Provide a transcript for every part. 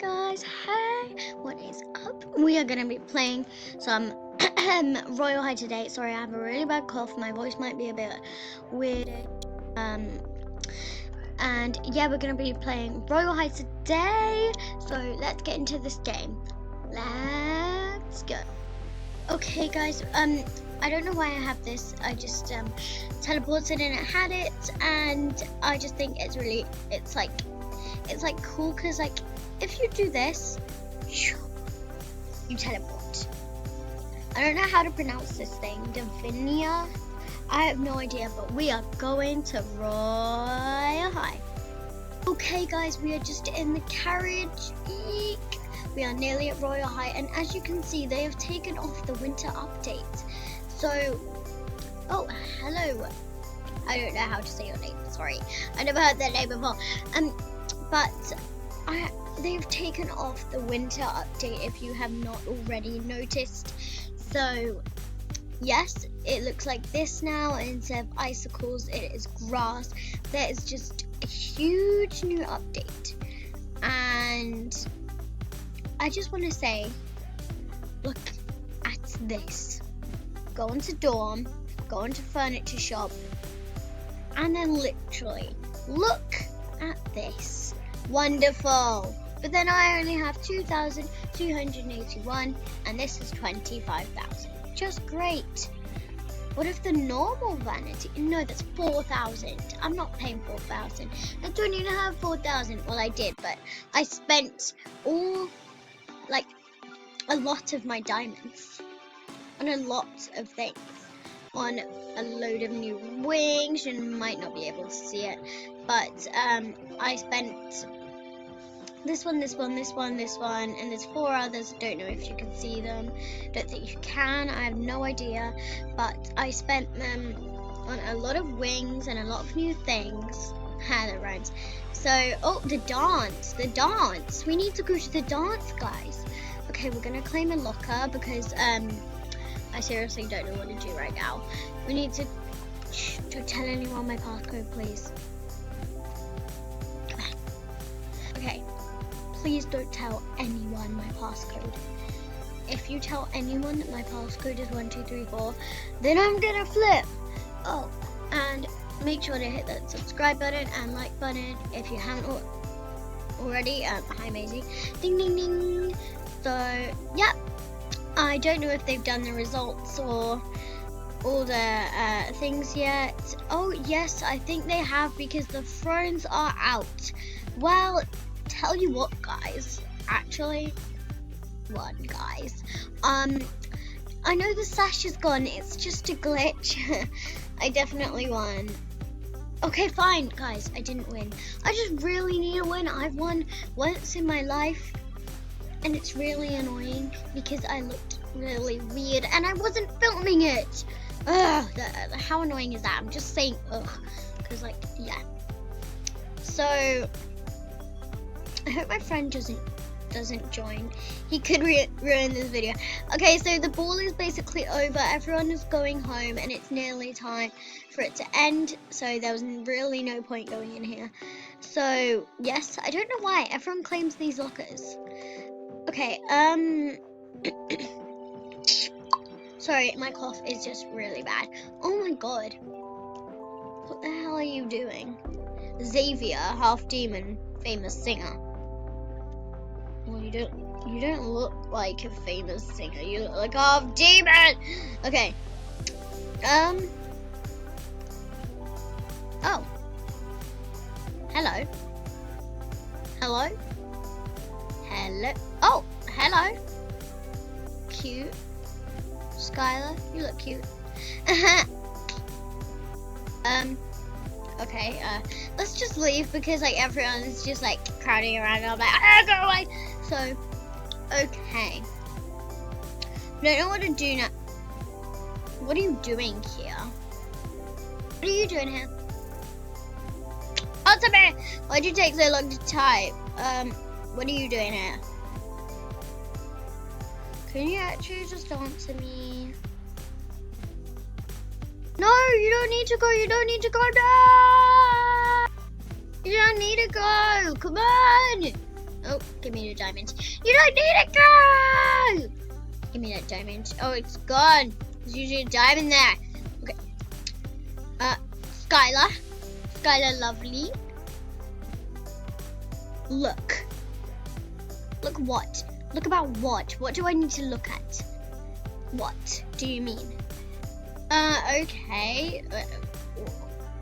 guys, hey, what is up? We are gonna be playing some Royal High today. Sorry, I have a really bad cough. My voice might be a bit weird. And yeah, we're gonna be playing Royal High today. So let's get into this game. Let's go. Okay, guys. I don't know why I have this. I just teleported and it had it, and I just think it's like cool because like if you do this, you teleport. I don't know how to pronounce this thing. Davinia? I have no idea, but we are going to Royal High. Okay, guys, we are just in the carriage. Eek. We are nearly at Royal High, and as you can see, they have taken off the winter update. So, oh, hello. I don't know how to say your name. Sorry, I never heard that name before. But they've taken off the winter update if you have not already noticed. So yes, it looks like this now. Instead of icicles, it is grass. There is just a huge new update, and I just want to say, look at this. Go into dorm, go into furniture shop, and then literally look at this. Wonderful. But then I only have 2,281, and this is 25,000. Just great. What if the normal vanity? No, that's 4,000. I'm not paying 4,000. I don't even have 4,000. Well, I did, but I spent a lot of my diamonds on a lot of things. On a load of new wings. You might not be able to see it, but I spent this one, and there's 4 others. I don't know if you can see them. Don't think you can. I have no idea, but I spent them on a lot of wings and a lot of new things. That rhymes. So, oh, the dance. We need to go to the dance, guys. Okay, we're gonna claim a locker because I seriously don't know what to do right now. We need to don't tell anyone my passcode, please. Okay, please don't tell anyone my passcode. If you tell anyone that my passcode is 1234, then I'm gonna flip. Oh, and make sure to hit that subscribe button and like button if you haven't already. Hi Maisie. Ding ding ding. So yeah, I don't know if they've done the results or all the things yet. Oh yes, I think they have, because the thrones are out. Well, tell you what, guys. Actually, guys. I know the sash is gone. It's just a glitch. I definitely won. Okay, fine, guys. I didn't win. I just really need a win. I've won once in my life, and it's really annoying because I looked really weird and I wasn't filming it. Ugh, how annoying is that? I'm just saying ugh, because like, yeah. So I hope my friend doesn't join. He could ruin this video. Okay, so the ball is basically over. Everyone is going home and it's nearly time for it to end. So there was really no point going in here. So yes, I don't know why everyone claims these lockers. Okay, sorry, my cough is just really bad. Oh my god. What the hell are you doing? Xavier, half demon, famous singer. Well, you don't look like a famous singer. You look like a half demon. Okay. Oh. Hello. Oh, hello. Cute. Skylar, you look cute. Okay, let's just leave because like everyone is just like crowding around and I'm like, go away. So, okay. Don't know what to do now. What are you doing here? What are you doing here? Ultimate! Why'd you take so long to type? What are you doing here? Can you actually just answer me? No, you don't need to go. You don't need to go. No! You don't need to go. Come on. Oh, give me the diamond. You don't need it, girl! Give me that diamond. Oh, it's gone. There's usually a diamond there. Okay. Skylar. Skylar, lovely. Look. Look what? Look about what? What do I need to look at? What do you mean? Okay.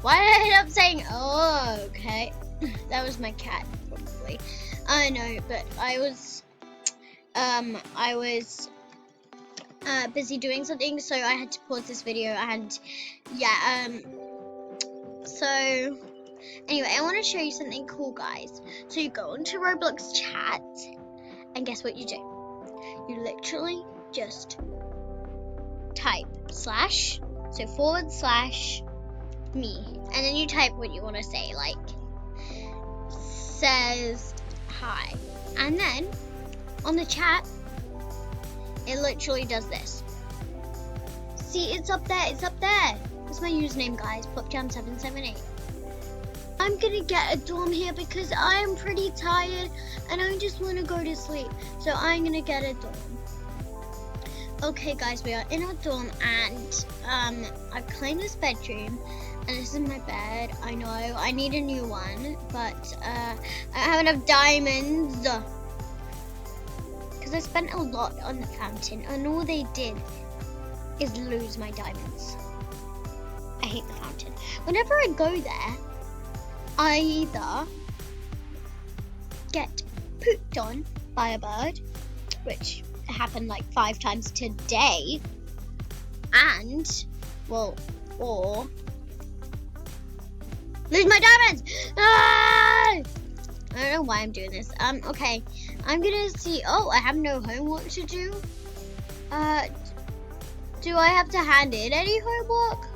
Why did I end up saying, oh, okay. That was my cat, probably. I know, but I was busy doing something, so I had to pause this video, and yeah, so anyway, I want to show you something cool, guys. So you go onto Roblox chat, and guess what you do? You literally just type / so / me, and then you type what you want to say, like says hi, and then on the chat it literally does this. See, it's up there, it's up there. That's my username, guys, popjam778. I'm gonna get a dorm here because I am pretty tired and I just want to go to sleep, so I'm gonna get a dorm. Okay, guys, we are in our dorm, and I've claimed this bedroom, and this is my bed. I know I need a new one, but I don't have enough diamonds because I spent a lot on the fountain, and all they did is lose my diamonds. I hate the fountain. Whenever I go there, I either get pooped on by a bird, which happened like 5 times today, and well, or lose my diamonds. Ah! I don't know why I'm doing this. Okay, I'm gonna see. Oh, I have no homework to do. Do I have to hand in any homework?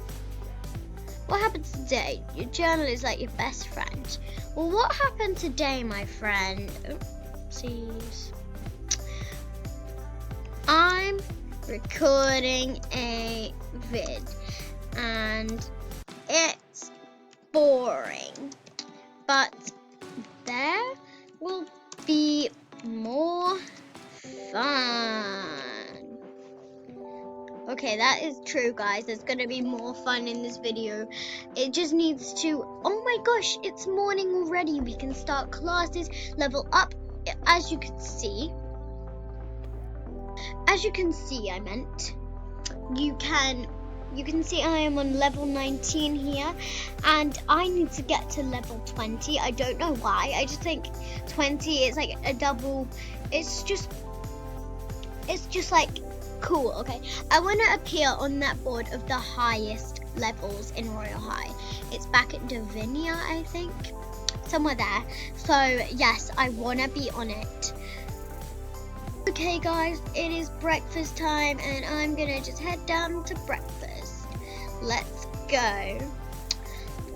What happened today? Your journal is like your best friend. Well, what happened today, my friend? Oopsies. I'm recording a vid and it's boring, but there will be more fun. Okay, that is true, guys. There's gonna be more fun in this video. It just needs to, oh my gosh, it's morning already. We can start classes, level up. As you can see, I meant, you can see I am on level 19 here, and I need to get to level 20. I don't know why. I just think 20 is like a double. It's just like cool. Okay, I want to appear on that board of the highest levels in Royal High. It's back at Davinia, I think, somewhere there. So yes, I want to be on it. Okay, guys, it is breakfast time, and I'm gonna just head down to breakfast. Let's go.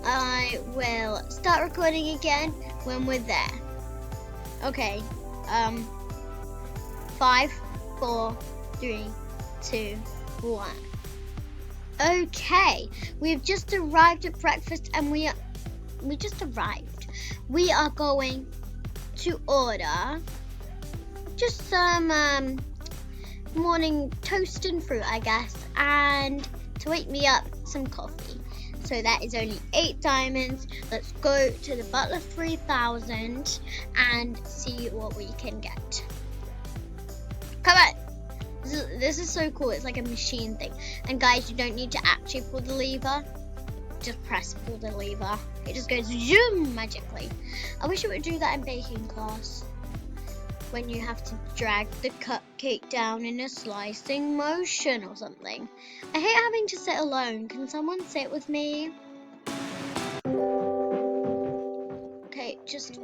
I will start recording again when we're there. Okay, 5, 4, 3, 2, 1. Okay, we've just arrived at breakfast, and we just arrived. We are going to order just some morning toast and fruit, I guess, and to wake me up, some coffee. So that is only 8 diamonds. Let's go to the Butler 3000 and see what we can get. Come on. This is so cool. It's like a machine thing. And guys, you don't need to actually pull the lever. Just pull the lever. It just goes zoom magically. I wish it would do that in baking class, when you have to drag the cupcake down in a slicing motion or something. I hate having to sit alone. Can someone sit with me? Okay, just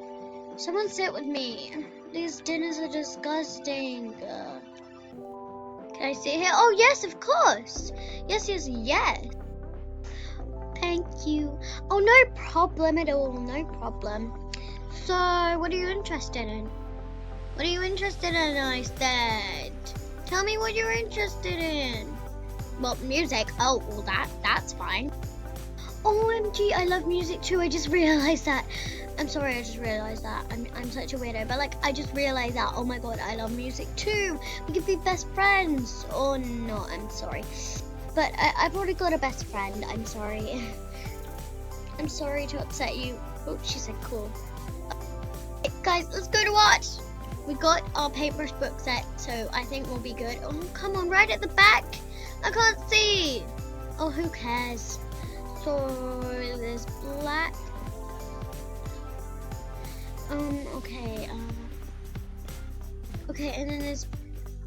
someone sit with me. These dinners are disgusting. Can I sit here? Oh yes, of course. Yes. Thank you. Oh, no problem at all. No problem. So, what are you interested in? What are you interested in, I said? Tell me what you're interested in. Well, music. Oh, well, that's fine. OMG, I love music too. I just realized that. I'm sorry, I just realized that. I'm such a weirdo, but like I just realized that. Oh my god, I love music too. We could be best friends. Or not, I'm sorry. But I've already got a best friend. I'm sorry. I'm sorry to upset you. Oh, she said cool. Guys, let's go to watch. We got our paper book set, so I think we'll be good. Oh, come on, right at the back. I can't see. Oh, who cares? So there's black. Okay. Okay, and then there's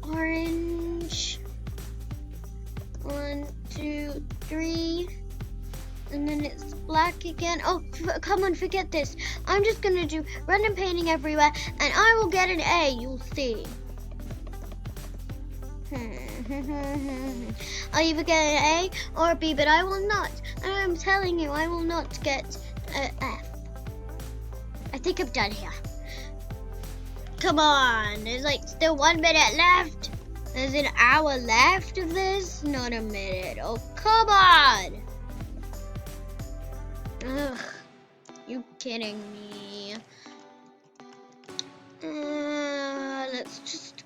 orange. 1, 2, 3. And then it's black again. Oh, come on, forget this. I'm just gonna do random painting everywhere, and I will get an A. You'll see. I'll either get an A or a B, but I will not. And I'm telling you, I will not get an F. I think I'm done here. Come on, there's like still 1 minute left. There's an hour left of this. Not a minute. Oh, come on. Ugh, you kidding me? Let's just.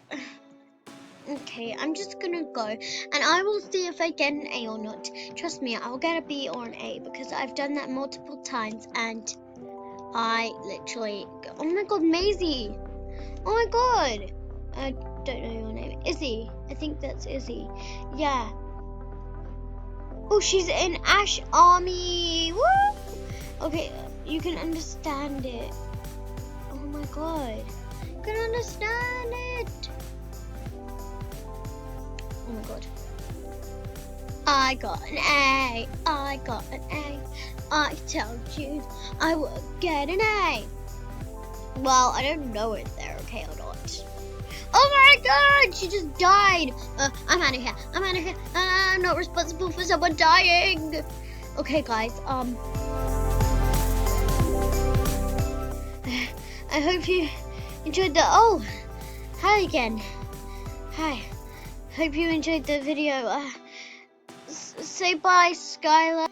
Okay, I'm just gonna go, and I will see if I get an A or not. Trust me, I'll get a B or an A because I've done that multiple times, and I literally. Oh my god, Maisie! Oh my god! I don't know your name. Izzy. I think that's Izzy. Yeah. Oh, she's in Ash Army. Woo! Okay, you can understand it. Oh my god. You can understand it. Oh my god. I got an A. I got an A. I told you I would get an A. Well, I don't know if they're okay or not. Oh my god, she just died. I'm out of here. I'm out of here. I'm not responsible for someone dying. Okay, guys, I hope you enjoyed the, oh, hi again. Hi, hope you enjoyed the video. Say bye, Skylar.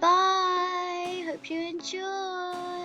Bye, hope you enjoyed.